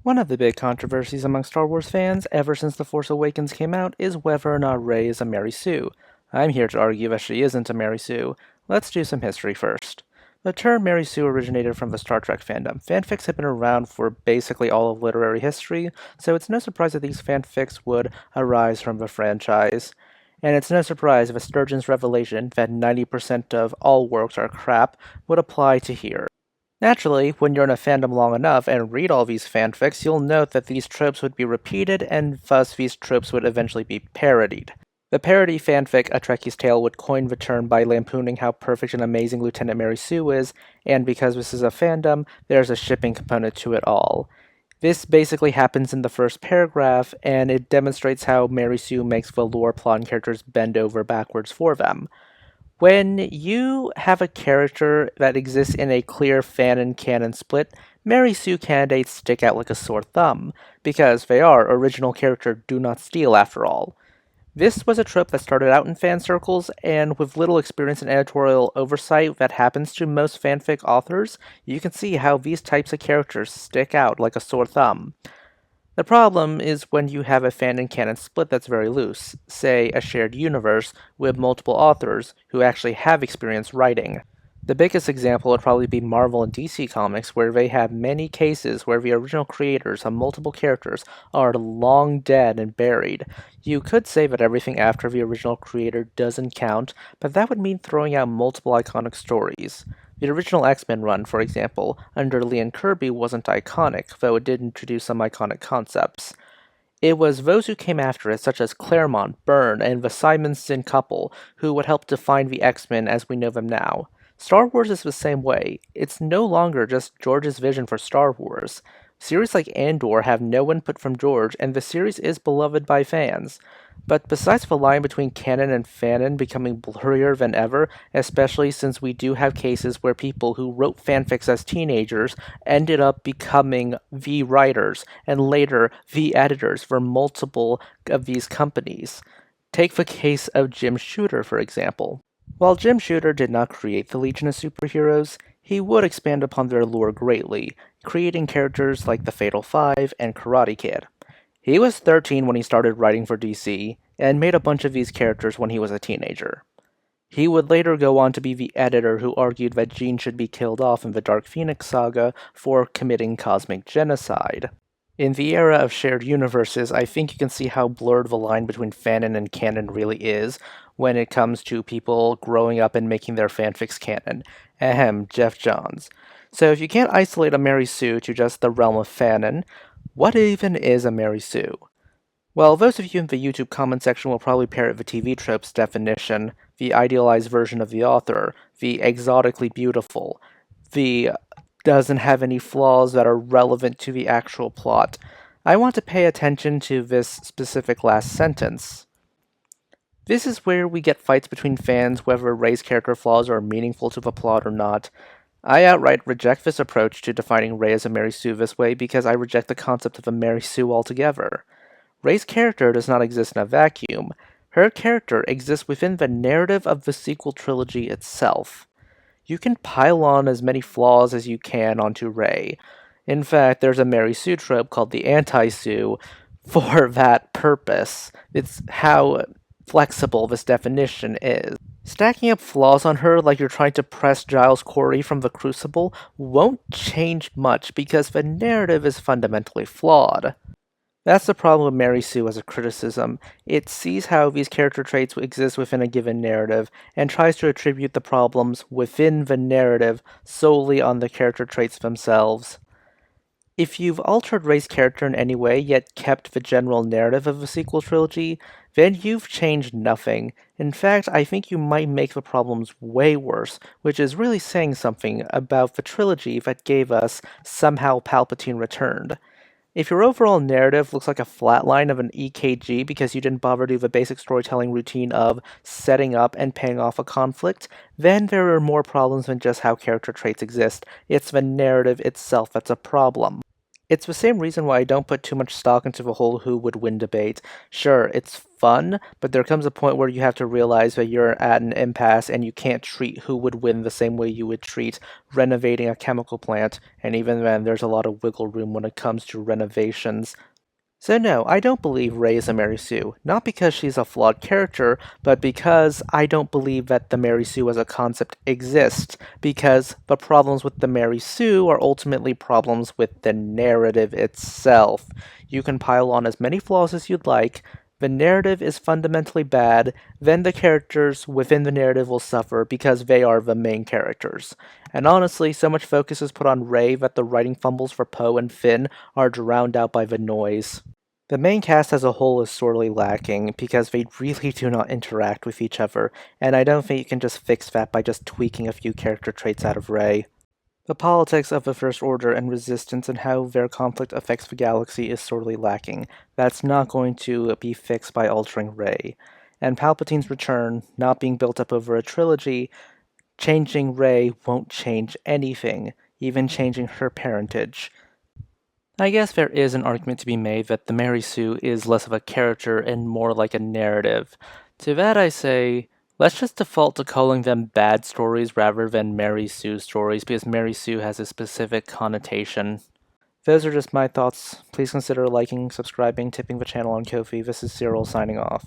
One of the big controversies among Star Wars fans ever since The Force Awakens came out is whether or not Rey is a Mary Sue. I'm here to argue that she isn't a Mary Sue. Let's do some history first. The term Mary Sue originated from the Star Trek fandom. Fanfics have been around for basically all of literary history, so it's no surprise that these fanfics would arise from the franchise. And it's no surprise if Sturgeon's revelation that 90% of all works are crap would apply to here. Naturally, when you're in a fandom long enough and read all these fanfics, you'll note that these tropes would be repeated, and thus these tropes would eventually be parodied. The parody fanfic A Trekkie's Tale would coin the term by lampooning how perfect and amazing Lieutenant Mary Sue is, and because this is a fandom, there's a shipping component to it all. This basically happens in the first paragraph, and it demonstrates how Mary Sue makes the lore plot and characters bend over backwards for them. When you have a character that exists in a clear fanon canon split, Mary Sue candidates stick out like a sore thumb, because they are original character do not steal after all. This was a trope that started out in fan circles, and with little experience in editorial oversight that happens to most fanfic authors, you can see how these types of characters stick out like a sore thumb. The problem is when you have a fan and canon split that's very loose, say a shared universe with multiple authors who actually have experience writing. The biggest example would probably be Marvel and DC Comics, where they have many cases where the original creators of multiple characters are long dead and buried. You could say that everything after the original creator doesn't count, but that would mean throwing out multiple iconic stories. The original X-Men run, for example, under Lee and Kirby wasn't iconic, though it did introduce some iconic concepts. It was those who came after it, such as Claremont, Byrne, and the Simonson couple, who would help define the X-Men as we know them now. Star Wars is the same way. It's no longer just George's vision for Star Wars. Series like Andor have no input from George, and the series is beloved by fans. But besides the line between canon and fanon becoming blurrier than ever, especially since we do have cases where people who wrote fanfics as teenagers ended up becoming the writers, and later the editors for multiple of these companies. Take the case of Jim Shooter, for example. While Jim Shooter did not create the Legion of Superheroes, he would expand upon their lore greatly, creating characters like the Fatal Five and Karate Kid. He was 13 when he started writing for DC, and made a bunch of these characters when he was a teenager. He would later go on to be the editor who argued that Jean should be killed off in the Dark Phoenix saga for committing cosmic genocide. In the era of shared universes, I think you can see how blurred the line between fanon and canon really is when it comes to people growing up and making their fanfics canon. Ahem, Jeff Johns. So if you can't isolate a Mary Sue to just the realm of fanon, what even is a Mary Sue? Well, those of you in the YouTube comment section will probably parrot the TV trope's definition, the idealized version of the author, the exotically beautiful, the doesn't have any flaws that are relevant to the actual plot. I want to pay attention to this specific last sentence. This is where we get fights between fans whether Rey's character flaws are meaningful to the plot or not. I outright reject this approach to defining Rey as a Mary Sue this way because I reject the concept of a Mary Sue altogether. Rey's character does not exist in a vacuum. Her character exists within the narrative of the sequel trilogy itself. You can pile on as many flaws as you can onto Rey. In fact, there's a Mary Sue trope called the Anti-Sue for that purpose. It's how flexible this definition is. Stacking up flaws on her like you're trying to press Giles Corey from the Crucible won't change much because the narrative is fundamentally flawed. That's the problem with Mary Sue as a criticism. It sees how these character traits exist within a given narrative, and tries to attribute the problems within the narrative solely on the character traits themselves. If you've altered Rey's character in any way, yet kept the general narrative of the sequel trilogy, then you've changed nothing. In fact, I think you might make the problems way worse, which is really saying something about the trilogy that gave us Somehow Palpatine Returned. If your overall narrative looks like a flatline of an EKG because you didn't bother to do the basic storytelling routine of setting up and paying off a conflict, then there are more problems than just how character traits exist. It's the narrative itself that's a problem. It's the same reason why I don't put too much stock into the whole who would win debate. Sure, it's fun, but there comes a point where you have to realize that you're at an impasse and you can't treat who would win the same way you would treat renovating a chemical plant, and even then, there's a lot of wiggle room when it comes to renovations. So no, I don't believe Rey is a Mary Sue, not because she's a flawed character, but because I don't believe that the Mary Sue as a concept exists, because the problems with the Mary Sue are ultimately problems with the narrative itself. You can pile on as many flaws as you'd like, the narrative is fundamentally bad, then the characters within the narrative will suffer because they are the main characters. And honestly, so much focus is put on Rey that the writing fumbles for Poe and Finn are drowned out by the noise. The main cast as a whole is sorely lacking because they really do not interact with each other, and I don't think you can just fix that by just tweaking a few character traits out of Rey. The politics of the First Order and Resistance and how their conflict affects the galaxy is sorely lacking. That's not going to be fixed by altering Rey. And Palpatine's return, not being built up over a trilogy, changing Rey won't change anything, even changing her parentage. I guess there is an argument to be made that the Mary Sue is less of a character and more like a narrative. To that I say, let's just default to calling them bad stories rather than Mary Sue stories because Mary Sue has a specific connotation. Those are just my thoughts. Please consider liking, subscribing, tipping the channel on Ko-fi. This is Cyril signing off.